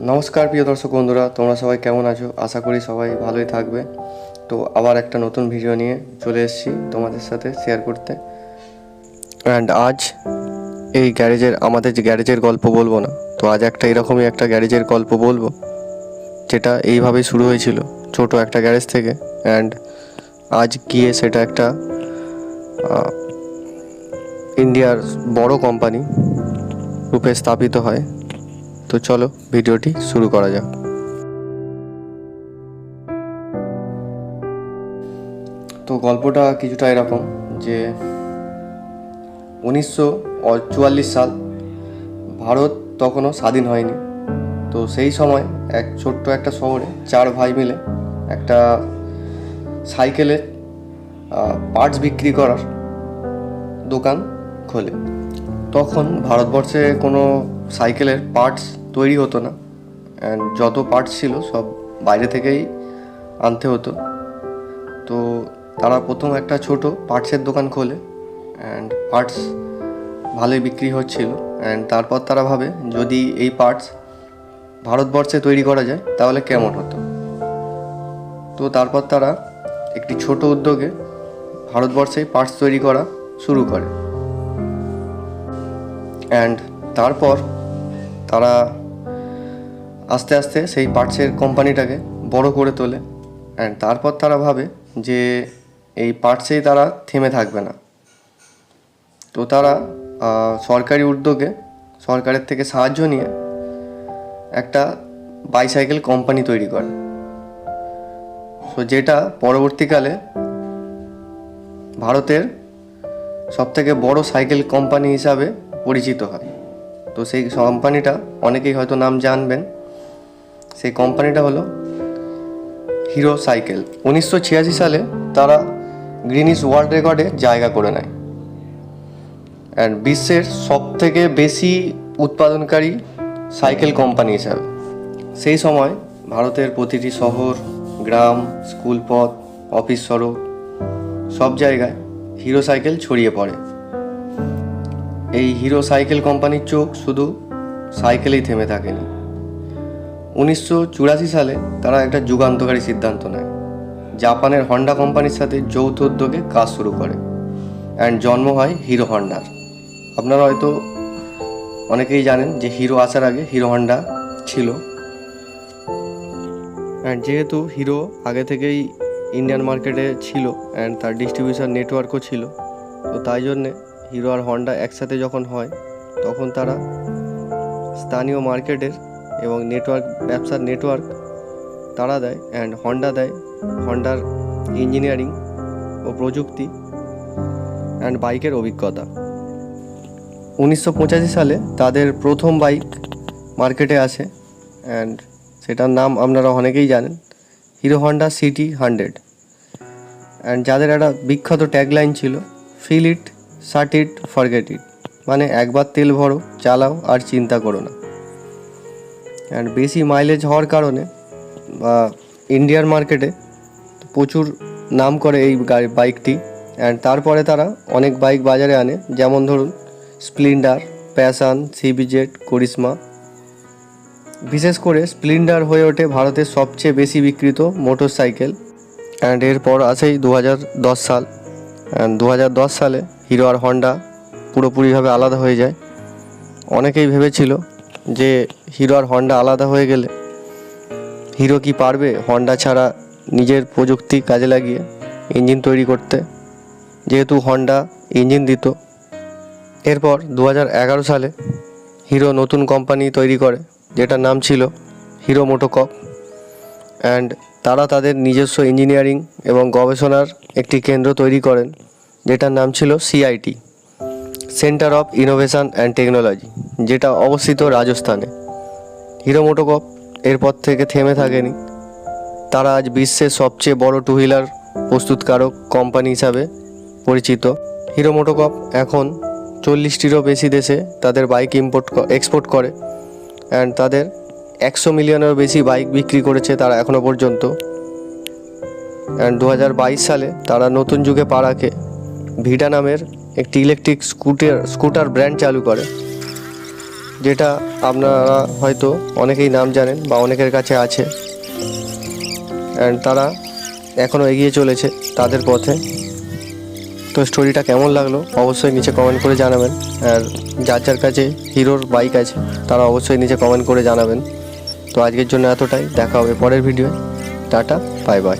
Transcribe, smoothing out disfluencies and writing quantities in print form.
নমস্কার প্রিয় দর্শক বন্ধুরা, তোমরা সবাই কেমন আছো? আশা করি সবাই ভালোই থাকবে। তো আবার একটা নতুন ভিডিও নিয়ে চলে এসেছি তোমাদের সাথে শেয়ার করতে। অ্যান্ড আজ এই আমাদের যে গ্যারেজের গল্প বলবো না, তো আজ এরকমই একটা গ্যারেজের গল্প বলবো, যেটা এইভাবেই শুরু হয়েছিল ছোট একটা গ্যারেজ থেকে। অ্যান্ড আজ গিয়ে সেটা একটা ইন্ডিয়ার বড় কোম্পানি রূপে স্থাপিত হয়। তো চলো ভিডিওটি শুরু করা যাক। তো গল্পটা কিছুটা এরকম যে 1944 সাল, ভারত তখনও স্বাধীন হয়নি। তো সেই সময় এক ছোট্ট একটা শহরে 4 ভাই মিলে একটা সাইকেলের পার্টস বিক্রি করার দোকান খোলে। তখন ভারতবর্ষে কোনো সাইকেলের পার্টস তৈরি হতো না, অ্যান্ড যত পার্টস ছিল সব বাইরে থেকেই আনতে হতো। তো তারা প্রথম একটা ছোট পার্টসের দোকান খোলে, অ্যান্ড পার্টস ভালোই বিক্রি হচ্ছিল। অ্যান্ড তারপর তারা ভাবে যদি এই পার্টস ভারতবর্ষে তৈরি করা যায় তাহলে কেমন হতো। তো তারপর তারা একটি ছোট উদ্যোগে ভারতবর্ষেই পার্টস তৈরি করা শুরু করে। অ্যান্ড তারপর তারা আস্তে আস্তে সেই পার্টসের কোম্পানিটাকে বড় করে তোলে। অ্যান্ড তারপর তারা ভাবে যে এই পার্টসেই তারা থেমে থাকবে না। তো তারা সরকারি উদ্যোগে সরকারের থেকে সাহায্য নিয়ে একটা বাইসাইকেল কোম্পানি তৈরি করে। যেটা পরবর্তীকালে ভারতের সবথেকে বড় সাইকেল কোম্পানি হিসাবে পরিচিত হয়। তো সেই কোম্পানিটা অনেকেই হয়তো নাম জানবেন। সেই কোম্পানিটা হলো হিরো সাইকেল। 1986 সালে তারা গ্রিনিস ওয়ার্ল্ড রেকর্ডে জায়গা করে নেয়, অ্যান্ড বিশ্বের সবথেকে বেশি উৎপাদনকারী সাইকেল কোম্পানি হিসাবে। সেই সময় ভারতের প্রতিটি শহর, গ্রাম, স্কুল পথ, অফিস সড়ক সব জায়গায় হিরো সাইকেল ছড়িয়ে পড়ে। এই হিরো সাইকেল কোম্পানির চোখ শুধু সাইকেলেই থেমে থাকেনি। 1984 সালে তারা একটা যুগান্তকারী সিদ্ধান্ত নেয়। জাপানের হন্ডা কোম্পানির সাথে যৌথ উদ্যোগে কাজ শুরু করে, অ্যান্ড জন্ম হয় হিরো হন্ডার। আপনারা হয়তো অনেকেই জানেন যে হিরো আসার আগে হিরো হন্ডা ছিল। অ্যান্ড যেহেতু হিরো আগে থেকেই ইন্ডিয়ান মার্কেটে ছিল, অ্যান্ড তার ডিস্ট্রিবিউশন নেটওয়ার্কও ছিল, তো তাই জন্যে হিরো আর হন্ডা একসাথে যখন হয় তখন তারা স্থানীয় মার্কেটের এবং ব্যবসার নেটওয়ার্ক তারা দেয়, অ্যান্ড হন্ডা দেয় হন্ডার ইঞ্জিনিয়ারিং ও প্রযুক্তি অ্যান্ড বাইকের অভিজ্ঞতা। 1985 সালে তাদের প্রথম বাইক মার্কেটে আসে, অ্যান্ড সেটার নাম আপনারা অনেকেই জানেন, হিরো হন্ডা সিটি 100। অ্যান্ড যাদের একটা বিখ্যাত ট্যাগলাইন ছিল, fill it, shut it, forget it, মানে একবার তেল ভরো, চালাও আর চিন্তা করো না। অ্যান্ড বেশি মাইলেজ হওয়ার কারণে ইন্ডিয়ার মার্কেটে প্রচুর নাম করে এই বাইকটি। অ্যান্ড তারপরে তারা অনেক বাইক বাজারে আনে, যেমন ধরুন স্প্লেন্ডার, প্যাশন, সিবিজেড, করিশ্মা। বিশেষ করে স্প্লেন্ডার হয়ে ওঠে ভারতের সবচেয়ে বেশি বিক্রিত মোটর সাইকেল। অ্যান্ড এরপর আসেই 2010 সাল। অ্যান্ড 2010 সালে হিরো আর হন্ডা পুরোপুরিভাবে আলাদা হয়ে যায়। অনেকেই ভেবেছিল যে হিরো আর হন্ডা আলাদা হয়ে গেলে হিরো কি পারবে হন্ডা ছাড়া নিজের প্রযুক্তি কাজে লাগিয়ে ইঞ্জিন তৈরি করতে, যেহেতু হন্ডা ইঞ্জিন দিত। এরপর 2011 সালে হিরো নতুন কোম্পানি তৈরি করে, যেটার নাম ছিল হিরো মোটোকর্প। অ্যান্ড তারা তাদের নিজস্ব ইঞ্জিনিয়ারিং এবং গবেষণার একটি কেন্দ্র তৈরি করেন, যেটার নাম ছিল CIT, centre of innovation and technology, যেটা অবস্থিত রাজস্থানে। হিরো মোটোকর্প এরপর থেকে থেমে থাকেনি। তারা আজ বিশ্বের সবচেয়ে বড় টু হুইলার প্রস্তুতকারক কোম্পানি হিসাবে পরিচিত। হিরো মোটোকর্প এখন 40টিরও বেশি দেশে তাদের বাইক এক্সপোর্ট করে, অ্যান্ড তাদের 100 মিলিয়নেরও বেশি বাইক বিক্রি করেছে তারা এখনও পর্যন্ত। অ্যান্ড 2022 সালে তারা নতুন যুগে পা রাখে, ভিডা নামের একটি ইলেকট্রিক স্কুটার ব্র্যান্ড চালু করে। যেটা আপনারা হয়তো অনেকেই নাম জানেন বা অনেকের কাছে আছে, অ্যান্ড তারা এখনও এগিয়ে চলেছে তাদের পথে। তো স্টোরিটা কেমন লাগলো অবশ্যই নিচে কমেন্ট করে জানাবেন। আর যার যার কাছে হিরোর বাইক আছে তারা অবশ্যই নিচে কমেন্ট করে জানাবেন। তো আজকের জন্য এতটাই, দেখা হবে পরের ভিডিওয়। Tata, bye bye.